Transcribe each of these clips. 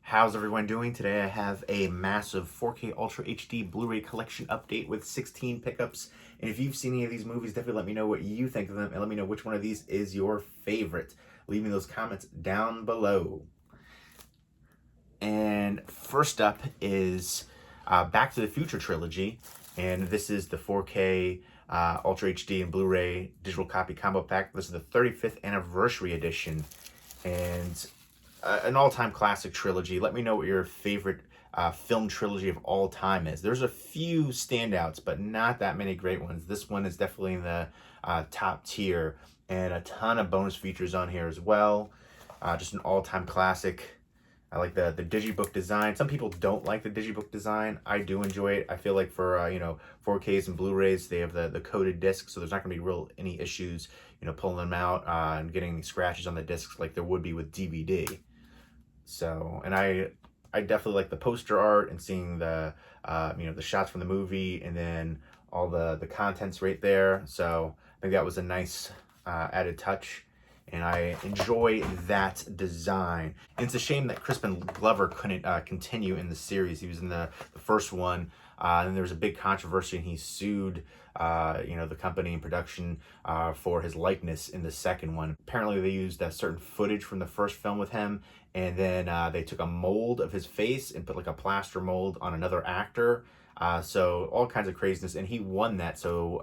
How's everyone doing? Today I have a massive 4K Ultra HD Blu-ray collection update with 16 pickups. And if you've seen any of these movies, definitely let me know what you think of them and let me know which one of these is your favorite. Leave me those comments down below. And first up is Back to the Future trilogy. And this is the 4K Ultra HD and Blu-ray digital copy combo pack. This is the 35th anniversary edition. And an all-time classic trilogy. Let me know what your favorite film trilogy of all time is. There's a few standouts, but not that many great ones. This one is definitely in the top tier, and a ton of bonus features on here as well. Just an all-time classic. I like the digibook design. Some people don't like the digibook design. I do enjoy it. I feel like for 4Ks and Blu-rays, they have the coated disc, so there's not going to be any issues, pulling them out and getting any scratches on the discs like there would be with DVD. So, and I definitely like the poster art and seeing the the shots from the movie and then all the contents right there. So I think that was a nice added touch, and I enjoy that design. And it's a shame that Crispin Glover couldn't continue in the series. He was in the first one, and there was a big controversy, and he sued the company and production for his likeness in the second one. Apparently they used certain footage from the first film with him, and then they took a mold of his face and put like a plaster mold on another actor. So all kinds of craziness, and he won that, so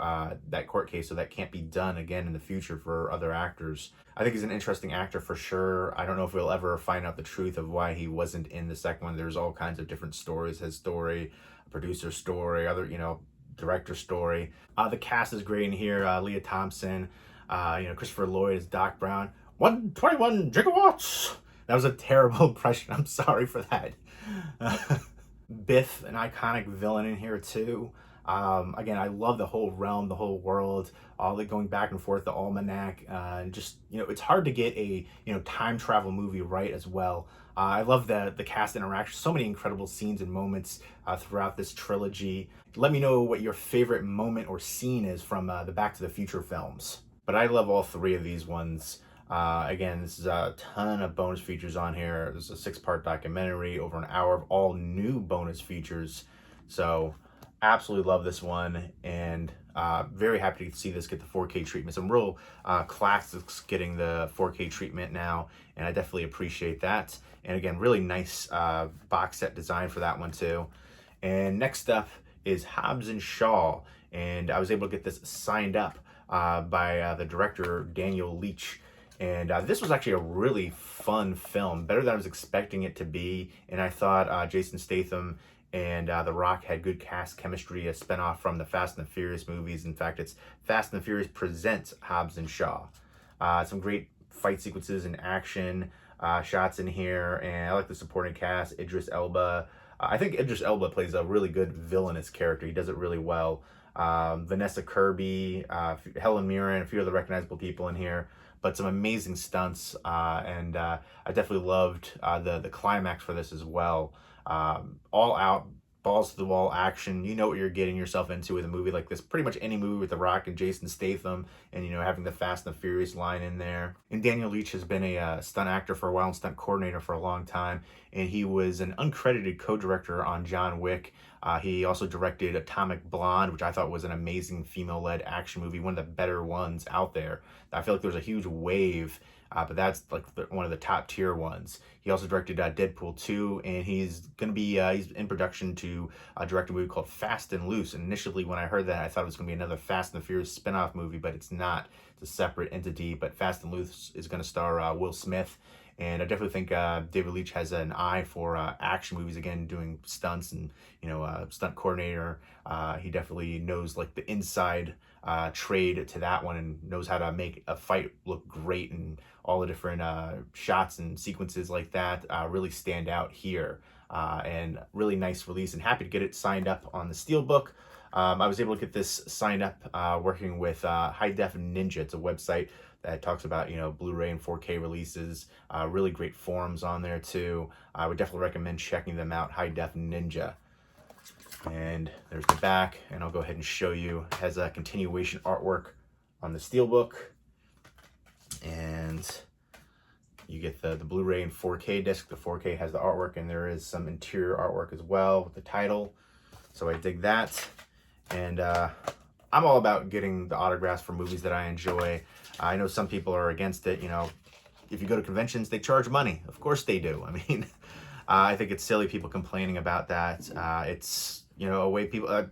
that court case, so that can't be done again in the future for other actors. I think he's an interesting actor for sure. I don't know if we'll ever find out the truth of why he wasn't in the second one. There's all kinds of different stories, his story, producer story, other, director story. The cast is great in here. Leah Thompson, Christopher Lloyd is Doc Brown. 121 gigawatts! That was a terrible impression. I'm sorry for that. Biff, an iconic villain in here too. Again, I love the whole realm, the whole world, all the going back and forth, the almanac, and just, it's hard to get a, time travel movie right as well. I love the cast interaction, so many incredible scenes and moments throughout this trilogy. Let me know what your favorite moment or scene is from the Back to the Future films. But I love all three of these ones. Again, this is a ton of bonus features on here. There's a 6-part documentary, over an hour of all new bonus features. So absolutely love this one, and very happy to see this get the 4K treatment. Some real classics getting the 4K treatment now, and I definitely appreciate that. And again, really nice box set design for that one too. And next up is Hobbs and Shaw, and I was able to get this signed up by the director Daniel Leach. And this was actually a really fun film, better than I was expecting it to be. And I thought Jason Statham and The Rock had good cast chemistry, a spinoff from the Fast and the Furious movies. In fact, it's Fast and the Furious presents Hobbs and Shaw. Some great fight sequences and action shots in here, and I like the supporting cast. Idris Elba. I think Idris Elba plays a really good villainous character. He does it really well. Vanessa Kirby, Helen Mirren, a few other recognizable people in here. But some amazing stunts, and I definitely loved the climax for this as well. All out, balls to the wall action. You know what you're getting yourself into with a movie like this. Pretty much any movie with The Rock and Jason Statham, and having the Fast and the Furious line in there. And Daniel Leach has been a stunt actor for a while and stunt coordinator for a long time, and he was an uncredited co-director on John Wick. He also directed Atomic Blonde, which I thought was an amazing female-led action movie, one of the better ones out there. I feel like there was a huge wave, but that's like one of the top tier ones. He also directed Deadpool 2, and he's gonna be he's in production to direct a movie called Fast and Loose. And initially, when I heard that, I thought it was gonna be another Fast and the Furious spin-off movie, but it's not. It's a separate entity. But Fast and Loose is gonna star Will Smith. And I definitely think David Leitch has an eye for action movies, again, doing stunts and, stunt coordinator. He definitely knows like the inside trade to that one, and knows how to make a fight look great, and all the different shots and sequences like that really stand out here. And really nice release, and happy to get it signed up on the Steelbook. I was able to get this signed up working with High Def Ninja. It's a website that talks about, Blu-ray and 4K releases. Really great forums on there too. I would definitely recommend checking them out, High Def Ninja. And there's the back, and I'll go ahead and show you. It has a continuation artwork on the Steelbook. And You get the Blu-ray and 4K disc. The 4K has the artwork, and there is some interior artwork as well with the title. So I dig that. And I'm all about getting the autographs for movies that I enjoy. I know some people are against it. You know, if you go to conventions, they charge money. Of course they do. I mean, I think it's silly people complaining about that. It's, you know, a way people,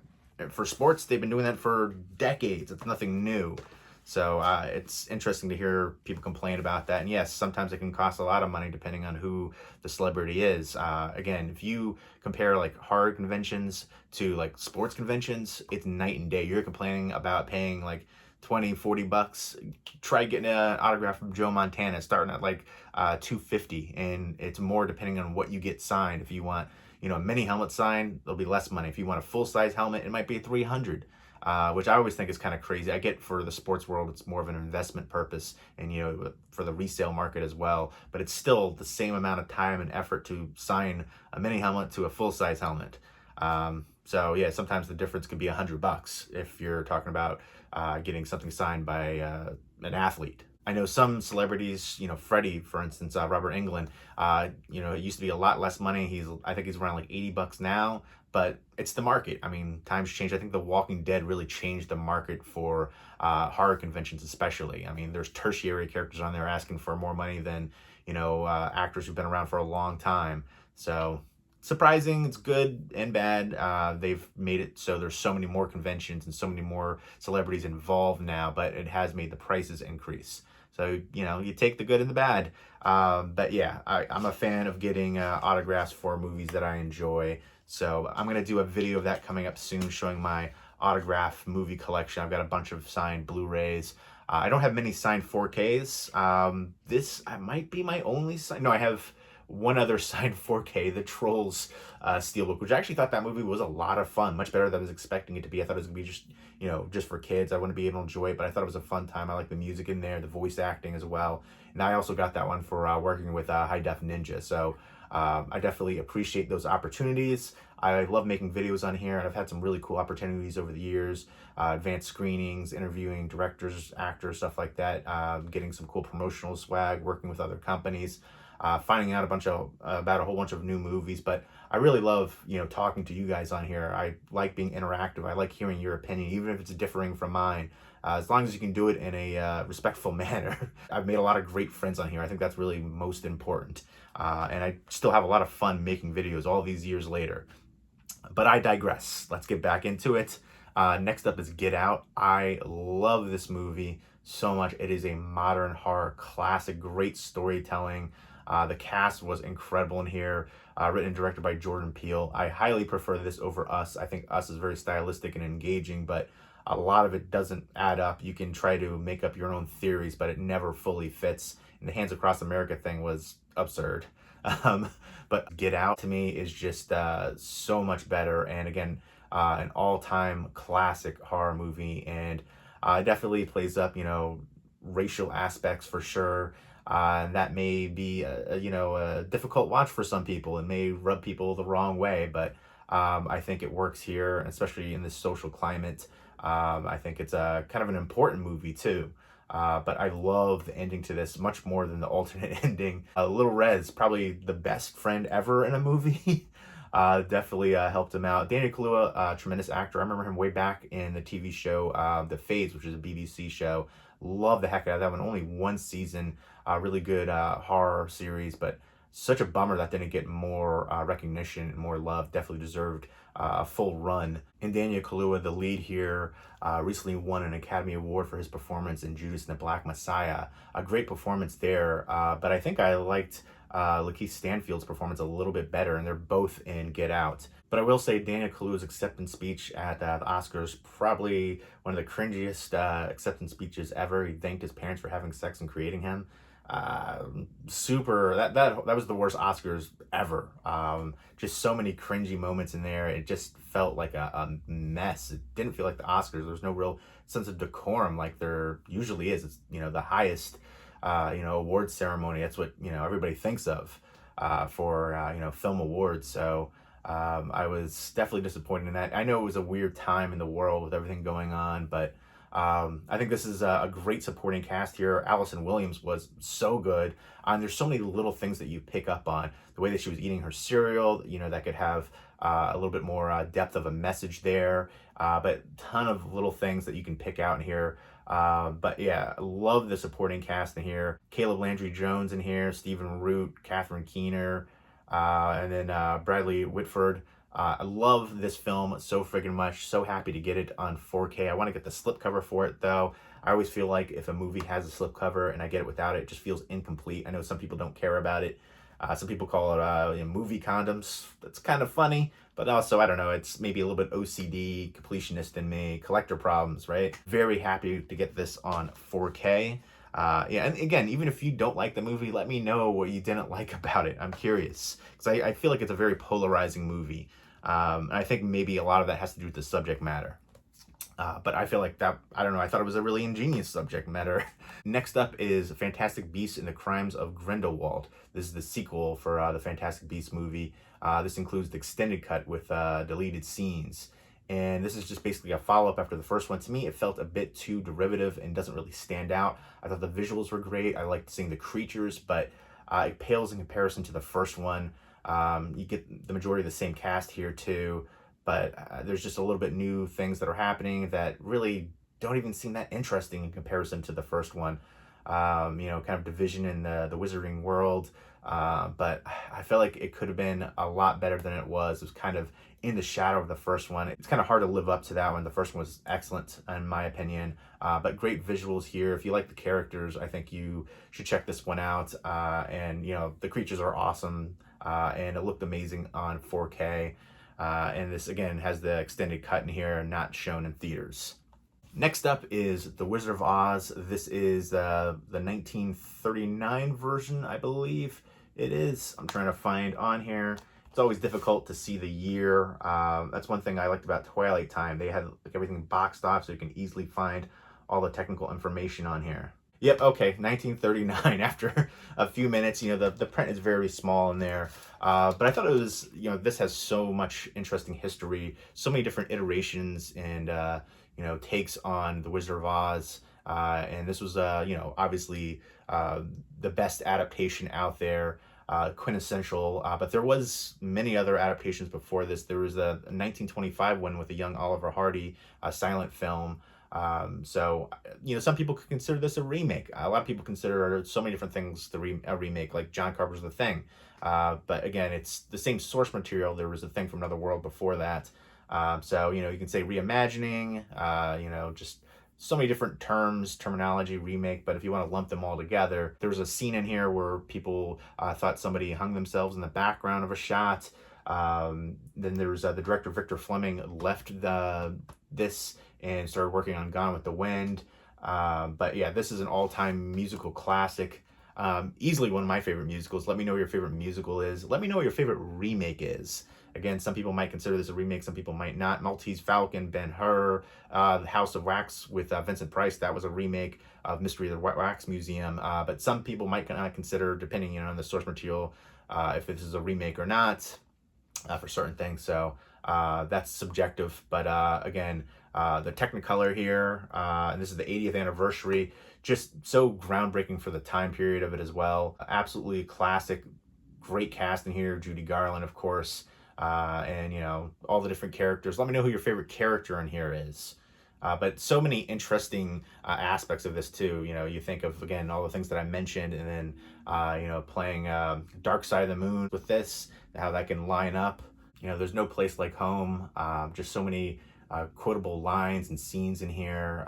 for sports, they've been doing that for decades. It's nothing new. So it's interesting to hear people complain about that. And yes, sometimes it can cost a lot of money depending on who the celebrity is. Again, if you compare like horror conventions to like sports conventions, it's night and day. You're complaining about paying like 20-40 bucks. Try getting an autograph from Joe Montana starting at like $250, and it's more depending on what you get signed. If you want, you know, a mini helmet signed, there'll be less money. If you want a full-size helmet, it might be $300. Which I always think is kind of crazy. I get for the sports world, it's more of an investment purpose, and you know, for the resale market as well. But it's still the same amount of time and effort to sign a mini helmet to a full-size helmet. So yeah, sometimes the difference could be $100 if you're talking about getting something signed by an athlete. I know some celebrities, you know, Freddie, for instance, Robert Englund, you know, it used to be a lot less money. I think he's around like $80 now, but it's the market. I mean, times change. I think The Walking Dead really changed the market for horror conventions, especially. I mean, there's tertiary characters on there asking for more money than, you know, actors who've been around for a long time. So surprising, it's good and bad. They've made it so there's so many more conventions and so many more celebrities involved now, but it has made the prices increase. So, you know, you take the good and the bad. But yeah, I'm a fan of getting autographs for movies that I enjoy. So I'm going to do a video of that coming up soon, showing my autograph movie collection. I've got a bunch of signed Blu-rays. I don't have many signed 4Ks. This might be my only sign. No, I have one other signed 4K, the Trolls Steelbook, which I actually thought that movie was a lot of fun, much better than I was expecting it to be. I thought it was going to be just, you know, just for kids. I wouldn't be able to enjoy it, but I thought it was a fun time. I like the music in there, the voice acting as well. And I also got that one for working with High Def Ninja. So I definitely appreciate those opportunities. I love making videos on here, and I've had some really cool opportunities over the years, advanced screenings, interviewing directors, actors, stuff like that, getting some cool promotional swag, working with other companies. Finding out about a whole bunch of new movies. But I really love, you know, talking to you guys on here. I like being interactive. I like hearing your opinion, even if it's differing from mine, as long as you can do it in a respectful manner. I've made a lot of great friends on here. I think that's really most important. And I still have a lot of fun making videos all these years later. But I digress. Let's get back into it. Next up is Get Out. I love this movie so much. It is a modern horror classic, great storytelling. The cast was incredible in here, written and directed by Jordan Peele. I highly prefer this over Us. I think Us is very stylistic and engaging, but a lot of it doesn't add up. You can try to make up your own theories, but it never fully fits. And the Hands Across America thing was absurd. But Get Out, to me, is just so much better. And again, an all-time classic horror movie. And it definitely plays up, you know, racial aspects for sure. And that may be a difficult watch for some people. It may rub people the wrong way, but I think it works here, especially in this social climate. I think it's a kind of an important movie too. But I love the ending to this much more than the alternate ending. Little Rez, probably the best friend ever in a movie. Definitely helped him out. Daniel Kaluuya, tremendous actor. I remember him way back in the TV show The Fades, which is a BBC show. Love the heck out of that one. Only one season. Really good horror series, but such a bummer that didn't get more recognition and more love. Definitely deserved a full run. And Daniel Kaluuya, the lead here, recently won an Academy Award for his performance in Judas and the Black Messiah. A great performance there, but I think I liked Lakeith Stanfield's performance a little bit better, and they're both in Get Out. But I will say Daniel Kaluuya's acceptance speech at the Oscars, probably one of the cringiest acceptance speeches ever. He thanked his parents for having sex and creating him. That was the worst Oscars ever. Just so many cringy moments in there. It just felt like a mess. It didn't feel like the Oscars. There was no real sense of decorum like there usually is. It's, you know, the highest award ceremony. That's what, you know, everybody thinks of for film awards. So I was definitely disappointed in that. I know it was a weird time in the world with everything going on, but I think this is a great supporting cast here. Allison Williams was so good. And there's so many little things that you pick up on. The way that she was eating her cereal, that could have a little bit more depth of a message there. But ton of little things that you can pick out in here. But yeah, I love the supporting cast in here. Caleb Landry Jones in here, Stephen Root, Catherine Keener, and then Bradley Whitford. I love this film so friggin' much. So happy to get it on 4K. I want to get the slipcover for it though. I always feel like if a movie has a slipcover and I get it without it, it just feels incomplete. I know some people don't care about it. Some people call it movie condoms. That's kind of funny, but also, I don't know, it's maybe a little bit OCD, completionist in me, collector problems, right? Very happy to get this on 4K. Yeah, and again, even if you don't like the movie, let me know what you didn't like about it. I'm curious, because I feel like it's a very polarizing movie. And I think maybe a lot of that has to do with the subject matter. But I feel like that, I don't know, I thought it was a really ingenious subject matter. Next up is Fantastic Beasts and the Crimes of Grindelwald. This is the sequel for the Fantastic Beasts movie. This includes the extended cut with deleted scenes. And this is just basically a follow-up after the first one. To me, it felt a bit too derivative and doesn't really stand out. I thought the visuals were great. I liked seeing the creatures, but it pales in comparison to the first one. You get the majority of the same cast here too, but there's just a little bit new things that are happening that really don't even seem that interesting in comparison to the first one. Kind of division in the wizarding world. But I felt like it could have been a lot better than it was. It was kind of in the shadow of the first one. It's kind of hard to live up to that one. The first one was excellent in my opinion, but great visuals here. If you like the characters, I think you should check this one out. And the creatures are awesome, and it looked amazing on 4K. And this again has the extended cut in here, not shown in theaters. Next up is The Wizard of Oz. This is the 1939 version, I believe it is. I'm trying to find on here. It's always difficult to see the year. That's one thing I liked about Twilight Time. They had like everything boxed off so you can easily find all the technical information on here. Yep, okay, 1939. After a few minutes, the print is very small in there. But I thought it was, this has so much interesting history, so many different iterations and, takes on The Wizard of Oz. And this was, obviously the best adaptation out there, quintessential. But there was many other adaptations before this. There was a 1925 one with a young Oliver Hardy, a silent film. So some people could consider this a remake. A lot of people consider so many different things a remake, like John Carpenter's The Thing. But again, it's the same source material. There was a Thing from Another World before that. So you can say reimagining, just so many different terminology, remake, but if you want to lump them all together, there was a scene in here where people thought somebody hung themselves in the background of a shot. Then there was the director, Victor Fleming, left this and started working on Gone with the Wind. But yeah, this is an all-time musical classic. Easily one of my favorite musicals. Let me know what your favorite musical is. Let me know what your favorite remake is. Again, some people might consider this a remake, some people might not. Maltese Falcon, Ben-Hur, The House of Wax with Vincent Price, that was a remake of Mystery of the Wax Museum. But some people might consider, depending on the source material, if this is a remake or not for certain things. So that's subjective. But again, the Technicolor here, and this is the 80th anniversary, just so groundbreaking for the time period of it as well. Absolutely classic, great cast in here. Judy Garland, of course. And all the different characters. Let me know who your favorite character in here is. But so many interesting aspects of this too. You think of, again, all the things that I mentioned, and then playing Dark Side of the Moon with this, how that can line up. There's no place like home. Just so many quotable lines and scenes in here.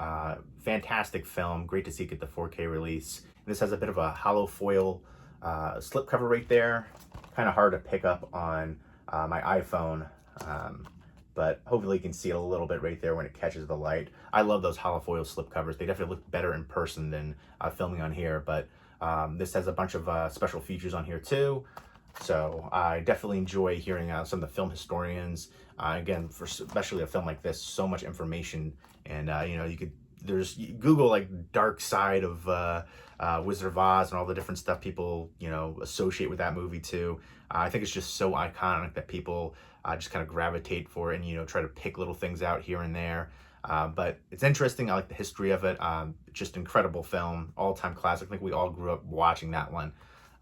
Fantastic film. Great to see it get the 4K release. This has a bit of a hollow foil slipcover right there. Kind of hard to pick up on my iPhone, but hopefully you can see it a little bit right there when it catches the light. I love those holofoil slipcovers. They definitely look better in person than filming on here, but this has a bunch of special features on here too. So I definitely enjoy hearing some of the film historians. Again, for especially a film like this, so much information, and you Google like Dark Side of Wizard of Oz and all the different stuff people associate with that movie too. I think it's just so iconic that people just kind of gravitate for it and try to pick little things out here and there. But it's interesting. I like the history of it. Just incredible film, all-time classic. I think we all grew up watching that one.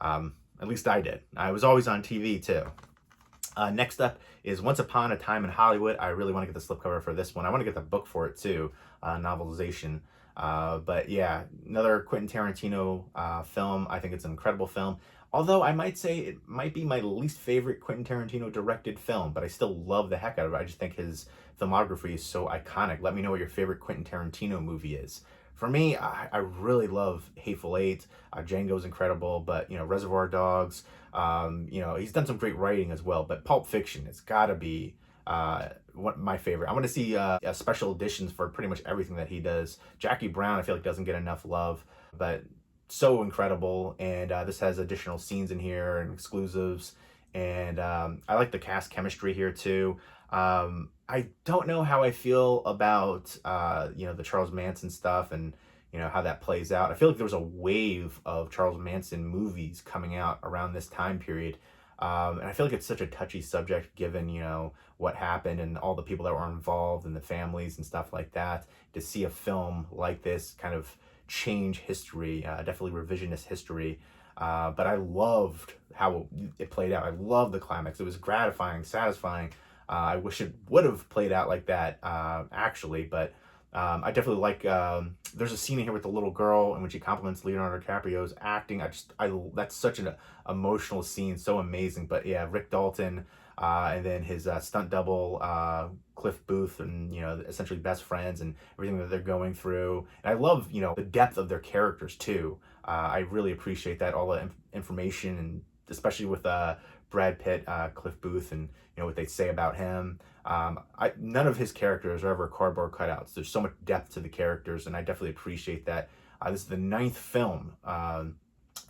At least I did. I was always on TV too. Next up is Once Upon a Time in Hollywood. I really want to get the slipcover for this one. I want to get the book for it too, novelization. But yeah, another Quentin Tarantino film. I think it's an incredible film. Although I might say it might be my least favorite Quentin Tarantino directed film, but I still love the heck out of it. I just think his filmography is so iconic. Let me know what your favorite Quentin Tarantino movie is. For me, I really love Hateful Eight. Django's incredible, but Reservoir Dogs. He's done some great writing as well. But Pulp Fiction, it's got to be my favorite. I want to see special editions for pretty much everything that he does. Jackie Brown, I feel like doesn't get enough love, but so incredible. And this has additional scenes in here and exclusives. And I like the cast chemistry here too. I don't know how I feel about the Charles Manson stuff and how that plays out. I feel like there was a wave of Charles Manson movies coming out around this time period. And I feel like it's such a touchy subject given, what happened and all the people that were involved and the families and stuff like that. To see a film like this kind of change history, definitely revisionist history. But I loved how it played out. I loved the climax. It was gratifying, satisfying. I wish it would have played out like that, actually, but I definitely like, there's a scene in here with the little girl and when she compliments Leonardo DiCaprio's acting. That's such an emotional scene, so amazing. But yeah, Rick Dalton, and then his stunt double, Cliff Booth, and, essentially best friends and everything that they're going through. And I love, the depth of their characters too. I really appreciate that, all the information, and especially with Brad Pitt, Cliff Booth, and what they say about him. None of his characters are ever cardboard cutouts. There's so much depth to the characters, and I definitely appreciate that. This is the 9th film, and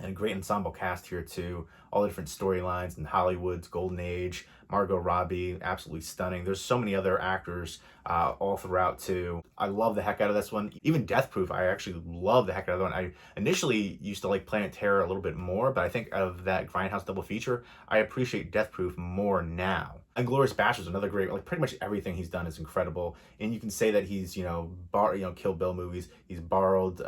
a great ensemble cast here too. All the different storylines in Hollywood's golden age. Margot Robbie, absolutely stunning. There's so many other actors all throughout too. I love the heck out of this one. Even Death Proof, I actually love the heck out of that one. I initially used to like Planet Terror a little bit more, but I think of that Grindhouse double feature, I appreciate Death Proof more now. Inglourious Basterds, another great, like pretty much everything he's done is incredible. And you can say that he's, Kill Bill movies, he's borrowed,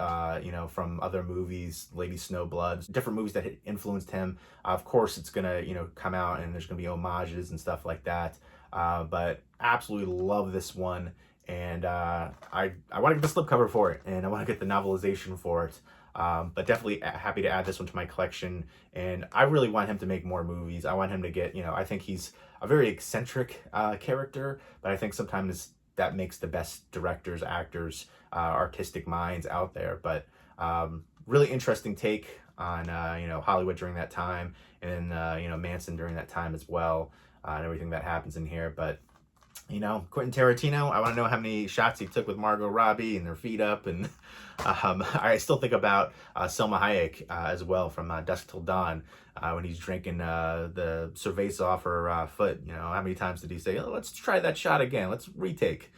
from other movies, Lady Snowblood, different movies that influenced him. Of course, it's gonna, come out and there's gonna be homages and stuff like that. But absolutely love this one. And I want to get the slipcover for it, and I want to get the novelization for it. But definitely happy to add this one to my collection. And I really want him to make more movies. I want him to get, I think he's a very eccentric character, but I think sometimes that makes the best directors, actors, artistic minds out there. But really interesting take on, Hollywood during that time, and Manson during that time as well, and everything that happens in here. But Quentin Tarantino, I want to know how many shots he took with Margot Robbie and their feet up. And I still think about Selma Hayek as well from Dusk Till Dawn, when he's drinking the cerveza off her foot. How many times did he say, "Oh, let's try that shot again. Let's retake."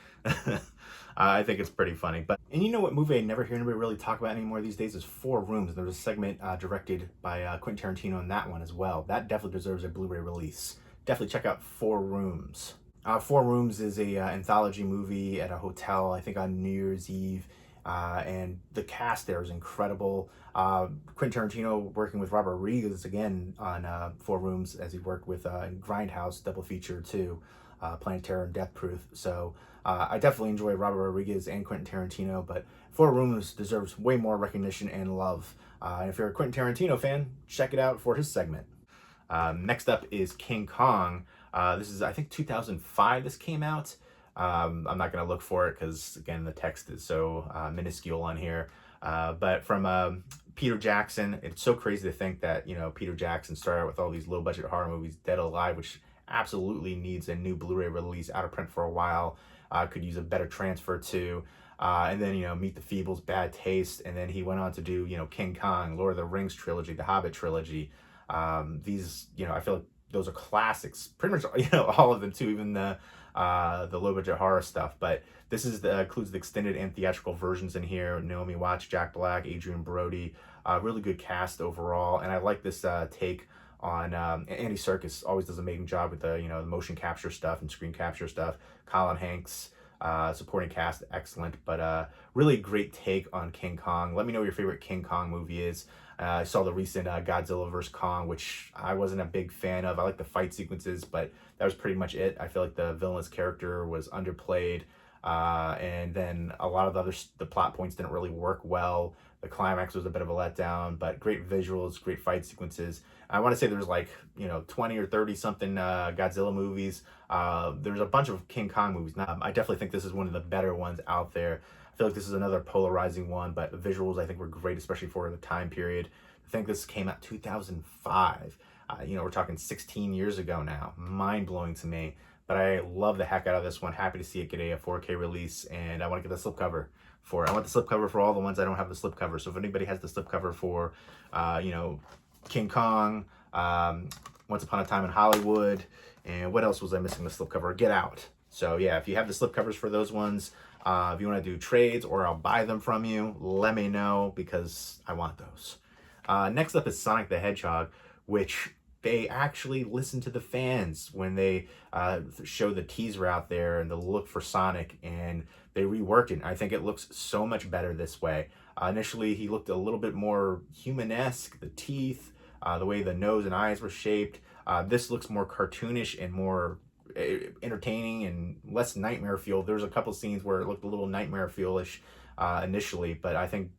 I think it's pretty funny. And you know what movie I never hear anybody really talk about anymore these days is Four Rooms. There's a segment directed by Quentin Tarantino in that one as well. That definitely deserves a Blu-ray release. Definitely check out Four Rooms. Four Rooms is a anthology movie at a hotel, I think on New Year's Eve, and the cast there is incredible. Quentin Tarantino working with Robert Rodriguez again on Four Rooms, as he worked with Grindhouse double feature too, Planet Terror and Death Proof. So I definitely enjoy Robert Rodriguez and Quentin Tarantino, but Four Rooms deserves way more recognition and love. And if you're a Quentin Tarantino fan, check it out for his segment. Next up is King Kong. This is, I think, 2005 this came out. I'm not going to look for it because, again, the text is so minuscule on here. But from Peter Jackson, it's so crazy to think that, Peter Jackson started out with all these low-budget horror movies, Dead Alive, which absolutely needs a new Blu-ray release, out of print for a while. Could use a better transfer too. And then, Meet the Feebles, Bad Taste. And then he went on to do, King Kong, Lord of the Rings trilogy, the Hobbit trilogy. These, I feel like those are classics, pretty much, all of them too, even the low budget horror stuff. But this includes the extended and theatrical versions in here. Naomi Watts, Jack Black, Adrian Brody, really good cast overall. And I like this take on Andy Serkis. Always does an amazing job with the the motion capture stuff and screen capture stuff. Colin Hanks, Supporting cast, excellent, but really great take on King Kong. Let me know what your favorite King Kong movie is. I saw the recent Godzilla vs. Kong, which I wasn't a big fan of. I like the fight sequences, but that was pretty much it. I feel like the villainous character was underplayed, and then a lot of the plot points didn't really work well. The climax was a bit of a letdown, but great visuals, great fight sequences. I want to say there's like, 20 or 30 something Godzilla movies. There's a bunch of King Kong movies. Now, I definitely think this is one of the better ones out there. I feel like this is another polarizing one, but the visuals I think were great, especially for the time period. I think this came out 2005. We're talking 16 years ago now. Mind-blowing to me. But I love the heck out of this one. Happy to see it get a 4K release, and I want to get the slipcover for it. I want the slipcover for all the ones I don't have the slipcover. So if anybody has the slipcover for, King Kong, Once Upon a Time in Hollywood, and what else was I missing the slipcover? Get Out. So yeah, if you have the slipcovers for those ones, if you want to do trades or I'll buy them from you, let me know because I want those. Next up is Sonic the Hedgehog, which they actually listened to the fans when they showed the teaser out there and the look for Sonic, and they reworked it. I think it looks so much better this way. Initially, he looked a little bit more human-esque, the teeth, the way the nose and eyes were shaped. This looks more cartoonish and more entertaining and less nightmare feel. There's a couple scenes where it looked a little nightmare feel-ish initially, but I think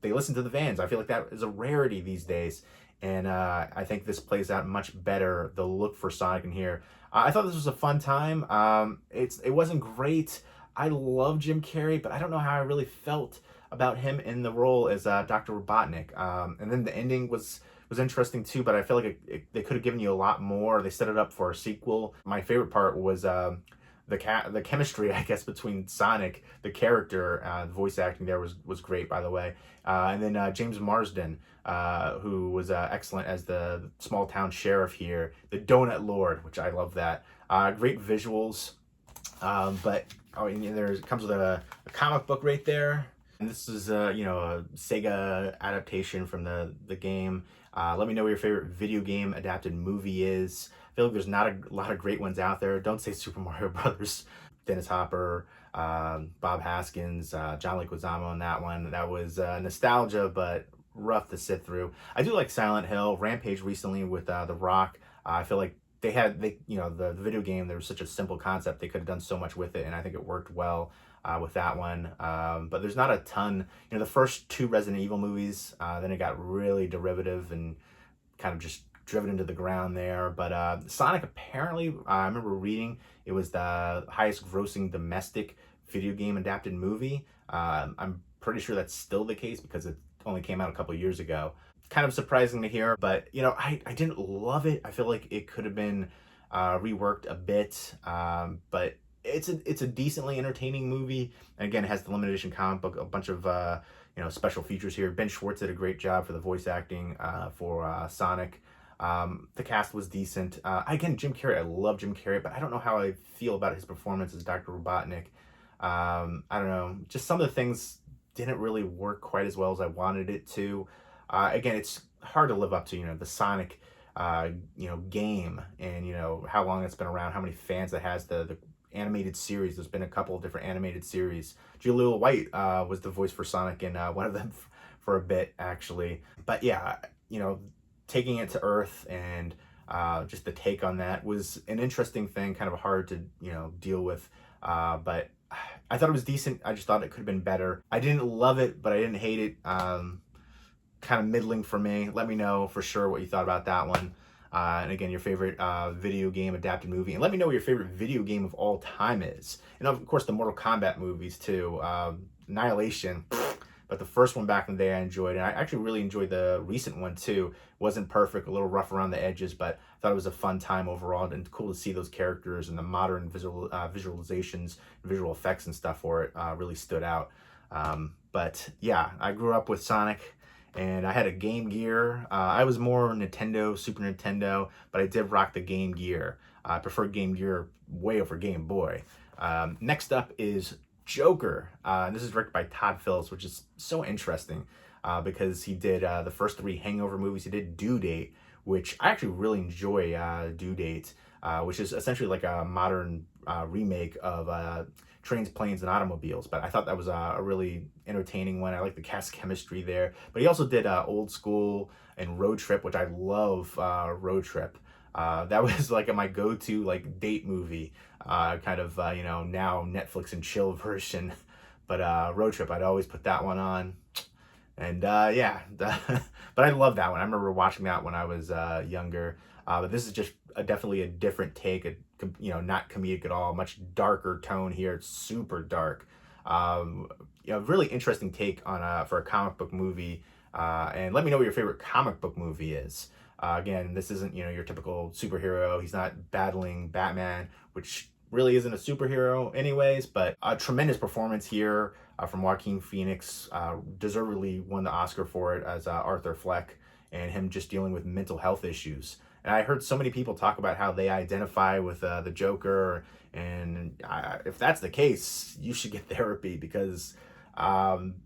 they listened to the fans. I feel like that is a rarity these days. And I think this plays out much better, the look for Sonic in here. I thought this was a fun time. It wasn't great. I love Jim Carrey, but I don't know how I really felt about him in the role as Dr. Robotnik. And then the ending was interesting too, but I feel like they could have given you a lot more. They set it up for a sequel. My favorite part was the chemistry, I guess, between Sonic, the character. The voice acting there was great, by the way. And then James Marsden, who was excellent as the small town sheriff here, the Donut Lord, which I love that. Great visuals, but it comes with a comic book right there. And this is a Sega adaptation from the game. Let me know what your favorite video game adapted movie is. I feel like there's not a lot of great ones out there. Don't say Super Mario Brothers. Dennis Hopper, Bob Haskins, John Leguizamo on that one. That was nostalgia, but rough to sit through. I do like Silent Hill, Rampage recently with The Rock. I feel like the video game, there was such a simple concept. They could have done so much with it, and I think it worked well with that one. But there's not a ton. The first two Resident Evil movies, then it got really derivative and kind of just driven into the ground there. But Sonic, apparently, I remember reading it was the highest grossing domestic video game adapted movie. I'm pretty sure that's still the case because it only came out a couple years ago. Kind of surprising to hear, but I didn't love it. I feel like it could have been reworked a bit, but it's a decently entertaining movie. And again, it has the limited edition comic book, a bunch of special features here. Ben Schwartz did a great job for the voice acting for Sonic. The cast was decent. Again, Jim Carrey, I love Jim Carrey, but I don't know how I feel about his performance as Dr. Robotnik. I don't know, just some of the things didn't really work quite as well as I wanted it to. Again, it's hard to live up to, the Sonic, game, and, how long it's been around, how many fans it has, the animated series. There's been a couple of different animated series. Julia White was the voice for Sonic in one of them for a bit, actually. But yeah, taking it to Earth and just the take on that was an interesting thing, kind of hard to, deal with. But I thought it was decent. I just thought it could have been better. I didn't love it, but I didn't hate it. Kind of middling for me. Let me know for sure what you thought about that one. And again, your favorite video game adapted movie. And let me know what your favorite video game of all time is. And of course, the Mortal Kombat movies too. Annihilation. But the first one back in the day I enjoyed. And I actually really enjoyed the recent one too. Wasn't perfect, a little rough around the edges, but I thought it was a fun time overall. And cool to see those characters and the modern visualizations, visual effects and stuff for it really stood out. But yeah, I grew up with Sonic. And I had a Game Gear. I was more Nintendo, Super Nintendo, but I did rock the Game Gear. I prefer Game Gear way over Game Boy. Next up is Joker. This is directed by Todd Phillips, which is so interesting because he did the first three Hangover movies. He did Due Date, which I actually really enjoy Due Date. which is essentially like a modern remake of Trains, Planes, and Automobiles. But I thought that was a really entertaining one. I like the cast chemistry there. But he also did Old School and Road Trip, which I love. Road Trip. That was like my go-to like date movie, kind of now Netflix and chill version. But Road Trip, I'd always put that one on. And yeah, but I love that one. I remember watching that when I was younger. But this is just definitely a different take, not comedic at all, much darker tone here. It's super dark. Really interesting take on for a comic book movie. And let me know what your favorite comic book movie is. Again, this isn't your typical superhero. He's not battling Batman, which really isn't a superhero anyways, but a tremendous performance here from Joaquin Phoenix. Deservedly won the Oscar for it as Arthur Fleck, and him just dealing with mental health issues. And I heard so many people talk about how they identify with the Joker, and if that's the case, you should get therapy, because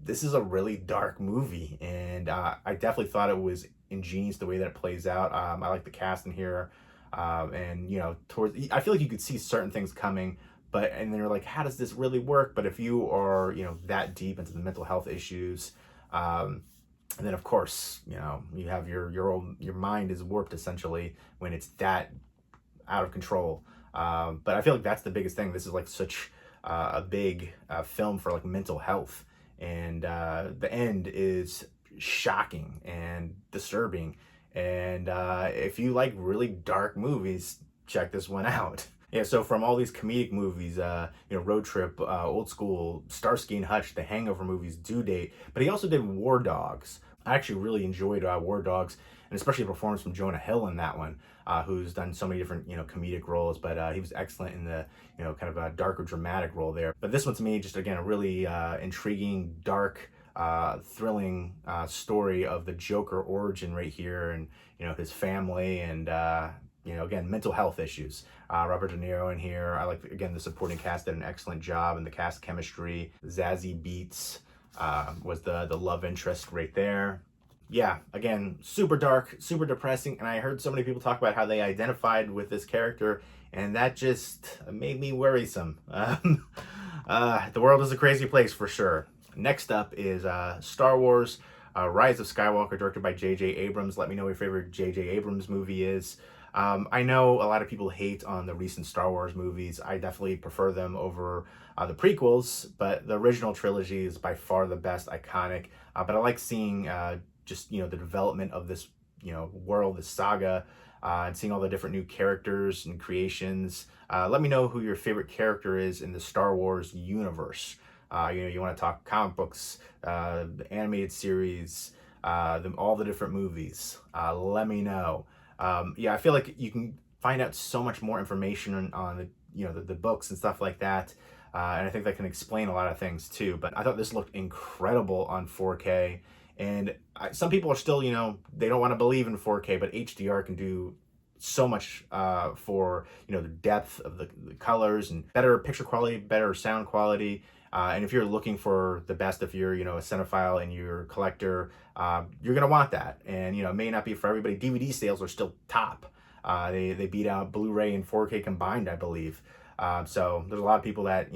this is a really dark movie, and I definitely thought it was ingenious the way that it plays out. I like the cast in here. And I feel like you could see certain things coming, and then you're like, how does this really work? But if you are, that deep into the mental health issues, and then of course, you have your mind is warped essentially when it's that out of control. But I feel like that's the biggest thing. This is like such a big film for like mental health, and the end is shocking and disturbing. And if you like really dark movies, check this one out. Yeah, so from all these comedic movies, Road Trip, Old School, Starsky and Hutch, the Hangover movies, Due Date, but he also did War Dogs. I actually really enjoyed War Dogs, and especially the performance from Jonah Hill in that one, who's done so many different comedic roles, but he was excellent in the kind of a darker dramatic role there. But this one to me, just again a really intriguing, dark, thrilling story of the Joker origin right here, and his family, and again, mental health issues. Robert De Niro in here. I like, again, the supporting cast did an excellent job, and the cast chemistry. Zazie Beetz was the love interest right there. Yeah, again, super dark, super depressing, and I heard so many people talk about how they identified with this character, and that just made me worrisome. The world is a crazy place for sure. Next up is Star Wars Rise of Skywalker, directed by J.J. Abrams. Let me know what your favorite J.J. Abrams movie is. I know a lot of people hate on the recent Star Wars movies. I definitely prefer them over the prequels, but the original trilogy is by far the best, iconic. But I like seeing just the development of this world, this saga, and seeing all the different new characters and creations. Let me know who your favorite character is in the Star Wars universe. You want to talk comic books, the animated series, all the different movies. Let me know. I feel like you can find out so much more information on the books and stuff like that. And I think that can explain a lot of things too. But I thought this looked incredible on 4K. And some people are still, they don't want to believe in 4K, but HDR can do so much for, the depth of the colors, and better picture quality, better sound quality. And if you're looking for the best, if you're, a cinephile and you're a collector, you're going to want that. And, it may not be for everybody. DVD sales are still top. They beat out Blu-ray and 4K combined, I believe. So there's a lot of people that,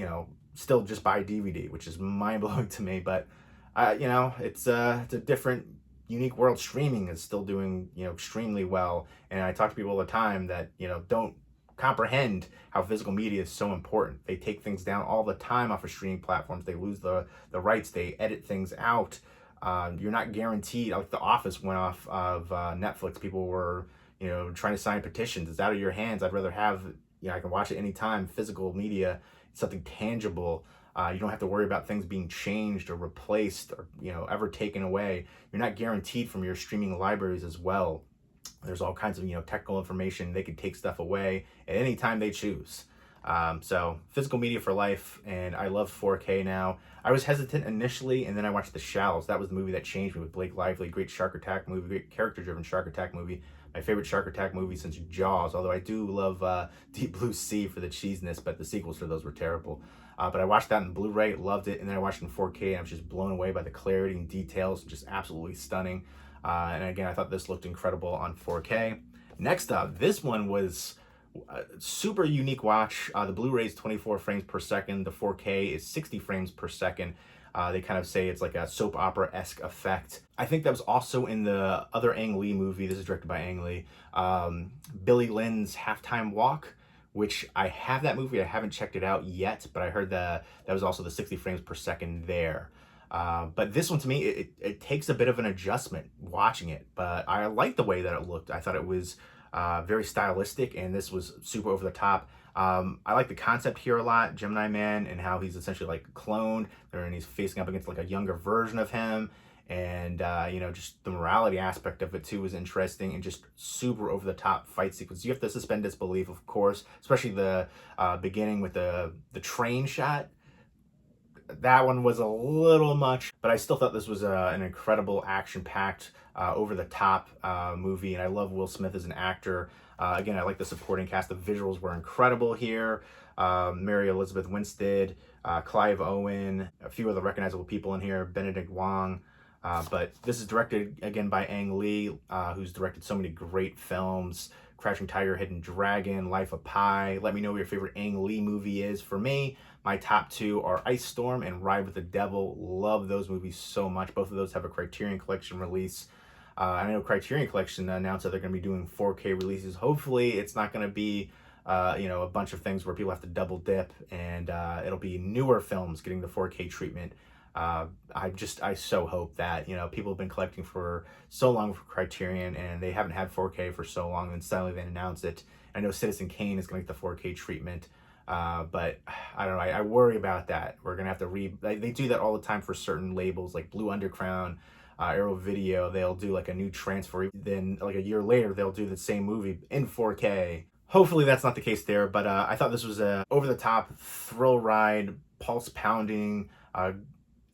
still just buy DVD, which is mind-blowing to me. But, it's a different, unique world. Streaming is still doing, extremely well. And I talk to people all the time that, don't comprehend how physical media is so important. They take things down all the time off of streaming platforms. They lose the rights. They edit things out. You're not guaranteed. Like The Office went off of Netflix. People were, trying to sign petitions. It's out of your hands. I'd rather have, I can watch it anytime. Physical media, something tangible. You don't have to worry about things being changed or replaced or, ever taken away. You're not guaranteed from your streaming libraries as well. There's all kinds of, technical information. They can take stuff away at any time they choose. So physical media for life, and I love 4K now. I was hesitant initially, and then I watched The Shallows. That was the movie that changed me, with Blake Lively. Great shark attack movie, great character-driven shark attack movie. My favorite shark attack movie since Jaws, although I do love Deep Blue Sea for the cheesiness, but the sequels for those were terrible. But I watched that in Blu-ray, loved it, and then I watched it in 4K, and I was just blown away by the clarity and details, just absolutely stunning. And again, I thought this looked incredible on 4K. Next up, this one was Super unique watch. The Blu-ray is 24 frames per second. The 4K is 60 frames per second. They kind of say it's like a soap opera-esque effect. I think that was also in the other Ang Lee movie. This is directed by Ang Lee. Billy Lynn's Halftime Walk, which I have that movie. I haven't checked it out yet, but I heard that was also the 60 frames per second there. But this one, to me, it takes a bit of an adjustment watching it, but I like the way that it looked. I thought it was very stylistic, and this was super over the top. I like the concept here a lot, Gemini Man, and how he's essentially like cloned there, and he's facing up against like a younger version of him. And you know, just the morality aspect of it too was interesting, and just super over the top fight sequence. You have to suspend disbelief, of course, especially the beginning with the train shot. That one was a little much, but I still thought this was an incredible action-packed, over-the-top movie, and I love Will Smith as an actor. Again, I like the supporting cast. The visuals were incredible here. Mary Elizabeth Winstead, Clive Owen, a few other recognizable people in here, Benedict Wong. But this is directed, again, by Ang Lee, who's directed so many great films. Crouching Tiger, Hidden Dragon, Life of Pi. Let me know what your favorite Ang Lee movie is. For me, my top two are Ice Storm and Ride with the Devil. Love those movies so much. Both of those have a Criterion Collection release. I know Criterion Collection announced that they're going to be doing 4K releases. Hopefully, it's not going to be you know, a bunch of things where people have to double dip, and it'll be newer films getting the 4K treatment. I so hope that, you know, people have been collecting for so long for Criterion, and they haven't had 4K for so long, and suddenly they announced it. I know Citizen Kane is going to get the 4K treatment, but I don't know. I worry about that. We're going to have to they do that all the time for certain labels like Blue Underground, Arrow Video. They'll do like a new transfer. Then like a year later, they'll do the same movie in 4K. Hopefully that's not the case there, but I thought this was a over-the-top thrill ride, pulse pounding,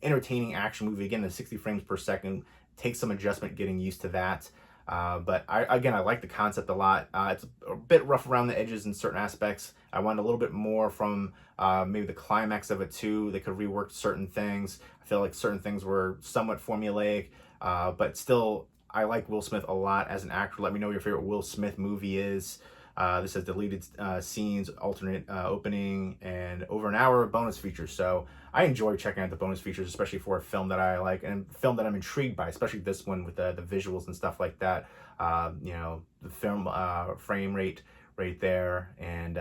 entertaining action movie. Again, the 60 frames per second takes some adjustment getting used to that. But I like the concept a lot. It's a bit rough around the edges in certain aspects. I wanted a little bit more from maybe the climax of it too. They could rework certain things. I feel like certain things were somewhat formulaic, but still, I like Will Smith a lot as an actor. Let me know what your favorite Will Smith movie is. This has deleted scenes, alternate opening, and over an hour of bonus features. So I enjoy checking out the bonus features, especially for a film that I like and a film that I'm intrigued by, especially this one with the visuals and stuff like that. You know, the film frame rate right there, and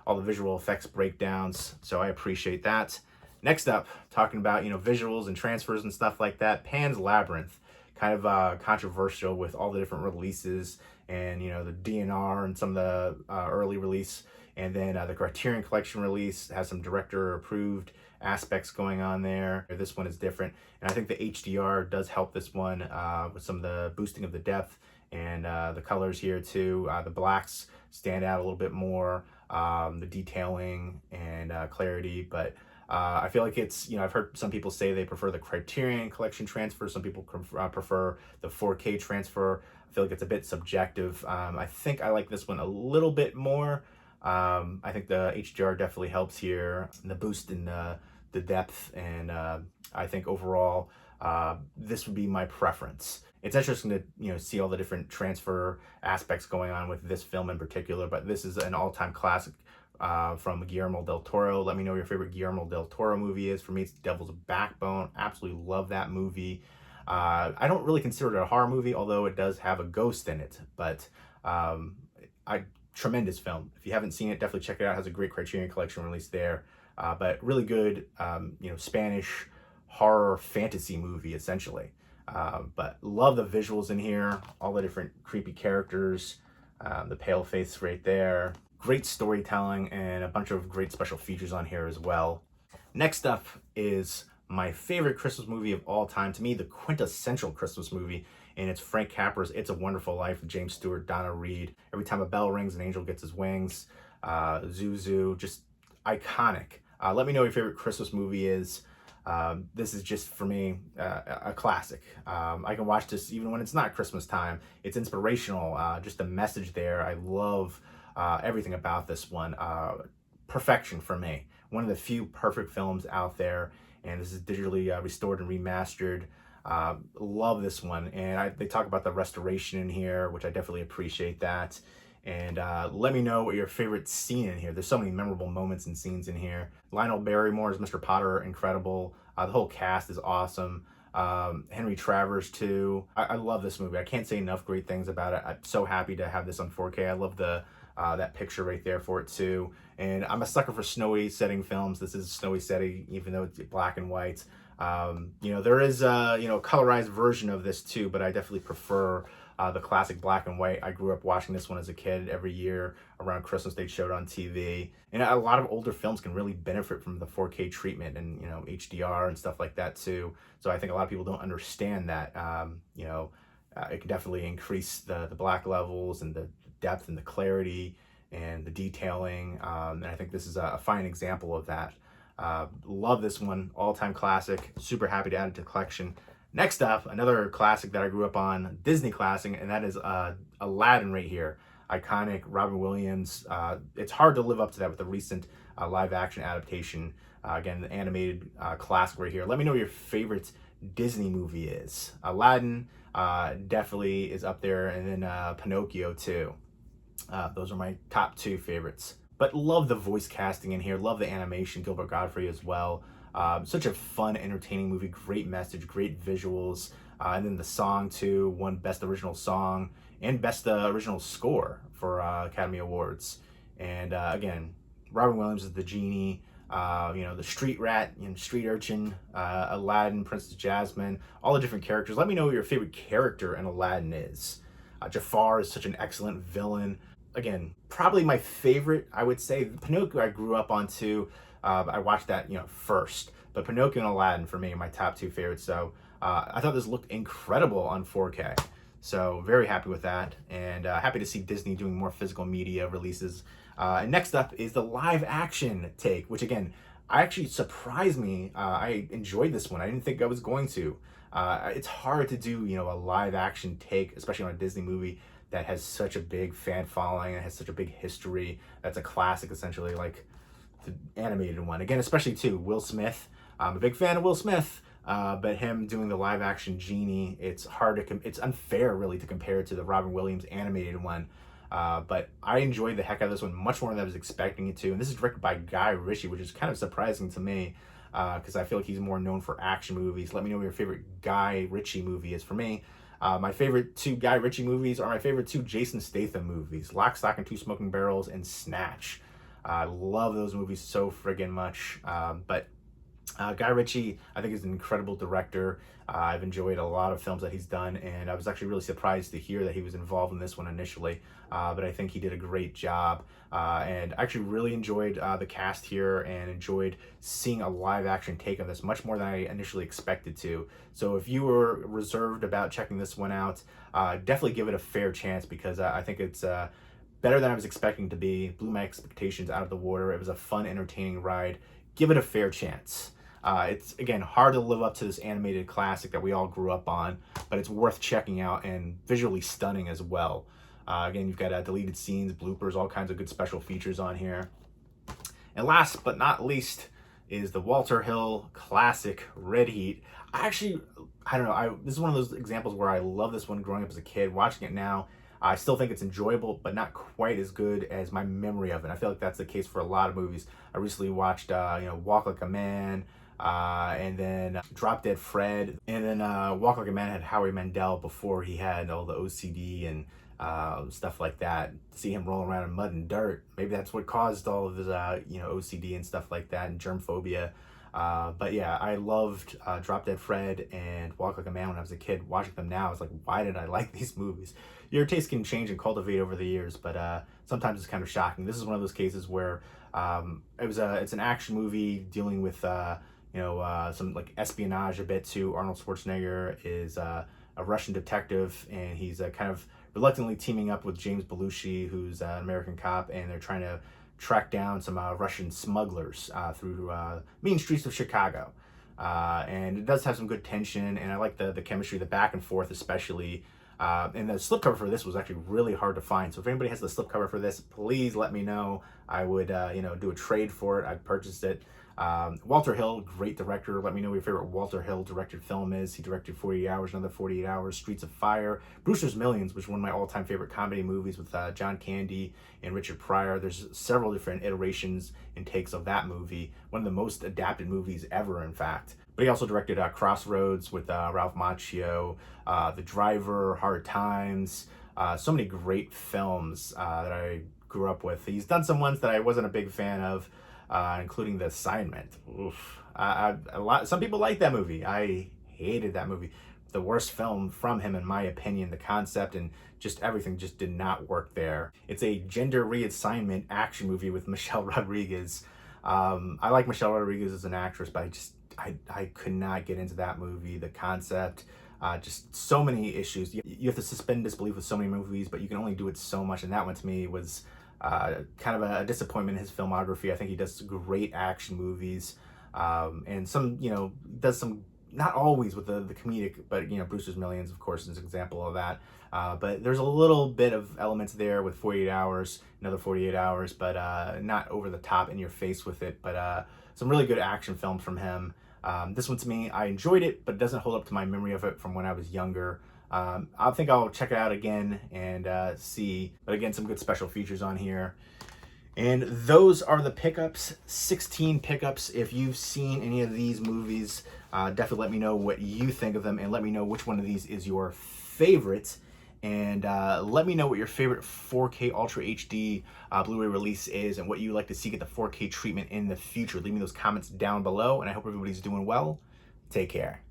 all the visual effects breakdowns. So I appreciate that. Next up, talking about, you know, visuals and transfers and stuff like that, Pan's Labyrinth. Kind of controversial with all the different releases, and you know, the DNR and some of the early release, and then the Criterion Collection release has some director approved aspects going on there. This one is different, and I think the HDR does help this one with some of the boosting of the depth and the colors here too. The blacks stand out a little bit more, the detailing and clarity, but I feel like it's, you know, I've heard some people say they prefer the Criterion Collection transfer. Some people prefer the 4K transfer. I feel like it's a bit subjective. I think I like this one a little bit more. I think the HDR definitely helps here, the boost in the depth, and I think overall this would be my preference. It's interesting to, you know, see all the different transfer aspects going on with this film in particular, but this is an all-time classic from Guillermo del Toro. Let me know what your favorite Guillermo del Toro movie is. For me, it's Devil's Backbone. Absolutely love that movie. I don't really consider it a horror movie, although it does have a ghost in it, but tremendous film. If you haven't seen it, definitely check it out. It has a great Criterion Collection release there, but really good, you know, Spanish horror fantasy movie, essentially. But love the visuals in here, all the different creepy characters, the pale face right there. Great storytelling and a bunch of great special features on here as well. Next up is my favorite Christmas movie of all time. To me, the quintessential Christmas movie, and it's Frank Capra's It's a Wonderful Life with James Stewart, Donna Reed. Every time a bell rings, an angel gets his wings. Zuzu, just iconic. Let me know what your favorite Christmas movie is. This is just, for me, a classic. I can watch this even when it's not Christmas time. It's inspirational, just the message there. I love everything about this one. Perfection for me. One of the few perfect films out there, and this is digitally restored and remastered. Love this one, and they talk about the restoration in here, which I definitely appreciate that. And let me know what your favorite scene in here. There's so many memorable moments and scenes in here. Lionel Barrymore as Mr. Potter, incredible. The whole cast is awesome. Henry Travers too. I love this movie. I can't say enough great things about it. I'm so happy to have this on 4K. I love the that picture right there for it too. And I'm a sucker for snowy setting films. This is a snowy setting, even though it's black and white. You know, there is a colorized version of this too, but I definitely prefer the classic black and white. I grew up watching this one as a kid. Every year around Christmas they showed on TV. And a lot of older films can really benefit from the 4K treatment and, you know, HDR and stuff like that too. So I think a lot of people don't understand that. It can definitely increase the black levels and the depth and the clarity and the detailing. And I think this is a fine example of that. Love this one, all-time classic. Super happy to add it to the collection. Next up, another classic that I grew up on, Disney classic, and that is Aladdin right here. Iconic, Robin Williams. It's hard to live up to that with the recent live-action adaptation. Again, the animated classic right here. Let me know what your favorite Disney movie is. Aladdin definitely is up there, and then Pinocchio too. Those are my top two favorites. But love the voice casting in here. Love the animation, Gilbert Gottfried as well. Such a fun, entertaining movie. Great message, great visuals. And then the song too, won Best Original Song and Best Original Score for Academy Awards. And again, Robin Williams is the genie. The street rat, street urchin, Aladdin, Princess Jasmine, all the different characters. Let me know what your favorite character in Aladdin is. Jafar is such an excellent villain. Again, probably my favorite, I would say. Pinocchio I grew up on too. I watched that, first. But Pinocchio and Aladdin for me are my top two favorites. So I thought this looked incredible on 4K. So very happy with that, and happy to see Disney doing more physical media releases. And next up is the live action take, which again, actually surprised me. I enjoyed this one. I didn't think I was going to. It's hard to do, a live action take, especially on a Disney movie that has such a big fan following and has such a big history. That's a classic, essentially, like the animated one. Again, especially too, Will Smith. I'm a big fan of Will Smith, but him doing the live action genie, it's hard to, it's unfair really to compare to the Robin Williams animated one. But I enjoyed the heck out of this one much more than I was expecting it to. And this is directed by Guy Ritchie, which is kind of surprising to me because I feel like he's more known for action movies. Let me know what your favorite Guy Ritchie movie is. For me, my favorite two Guy Ritchie movies are my favorite two Jason Statham movies, Lock, Stock, and Two Smoking Barrels and Snatch. I love those movies so friggin' much. But Guy Ritchie, I think, is an incredible director. I've enjoyed a lot of films that he's done, and I was actually really surprised to hear that he was involved in this one initially. But I think he did a great job, and I actually really enjoyed the cast here and enjoyed seeing a live action take on this much more than I initially expected to. So if you were reserved about checking this one out, definitely give it a fair chance because I think it's better than I was expecting to be. Blew my expectations out of the water. It was a fun, entertaining ride. Give it a fair chance. It's, again, hard to live up to this animated classic that we all grew up on, but it's worth checking out and visually stunning as well. Again, you've got deleted scenes, bloopers, all kinds of good special features on here. And last but not least is the Walter Hill classic Red Heat. I don't know, this is one of those examples where I love this one growing up as a kid. Watching it now, I still think it's enjoyable, but not quite as good as my memory of it. I feel like that's the case for a lot of movies. I recently watched, Walk Like a Man, and then Drop Dead Fred, and then Walk Like a Man had Howie Mandel before he had all the OCD and stuff like that. See him rolling around in mud and dirt. Maybe that's what caused all of his, OCD and stuff like that and germ phobia. But yeah, I loved Drop Dead Fred and Walk Like a Man when I was a kid. Watching them now, I was like, why did I like these movies? Your taste can change and cultivate over the years, but sometimes it's kind of shocking. This is one of those cases where it's an action movie dealing with some like espionage a bit too. Arnold Schwarzenegger is a Russian detective, and he's kind of reluctantly teaming up with James Belushi, who's an American cop, and they're trying to track down some Russian smugglers through mean streets of Chicago. And it does have some good tension, and I like the chemistry, the back and forth especially. And the slipcover for this was actually really hard to find. So if anybody has the slipcover for this, please let me know. I would, do a trade for it. I'd purchase it. Walter Hill, great director. Let me know what your favorite Walter Hill directed film is. He directed 48 Hours, Another 48 Hours, Streets of Fire, Brewster's Millions, which is one of my all-time favorite comedy movies with John Candy and Richard Pryor. There's several different iterations and takes of that movie. One of the most adapted movies ever, in fact. But he also directed Crossroads with Ralph Macchio, The Driver, Hard Times, so many great films that I grew up with. He's done some ones that I wasn't a big fan of, including The Assignment. Oof. Some people like that movie. I hated that movie. The worst film from him, in my opinion. The concept and just everything just did not work there. It's a gender reassignment action movie with Michelle Rodriguez. I like Michelle Rodriguez as an actress, but I could not get into that movie. The concept, just so many issues. You have to suspend disbelief with so many movies, but you can only do it so much. And that one to me was kind of a disappointment in his filmography. I think he does great action movies, and some, does some, not always with the comedic, but Brewster's Millions, of course, is an example of that. But there's a little bit of elements there with 48 Hours, Another 48 Hours, but not over the top in your face with it. But some really good action films from him. This one to me, I enjoyed it, but it doesn't hold up to my memory of it from when I was younger. I think I'll check it out again and see. But again, some good special features on here. And those are the pickups, 16 pickups. If you've seen any of these movies, definitely let me know what you think of them, and let me know which one of these is your favorite. And let me know what your favorite 4K Ultra HD Blu-ray release is, and what you like to see get the 4K treatment in the future. Leave me those comments down below, and I hope everybody's doing well. Take care.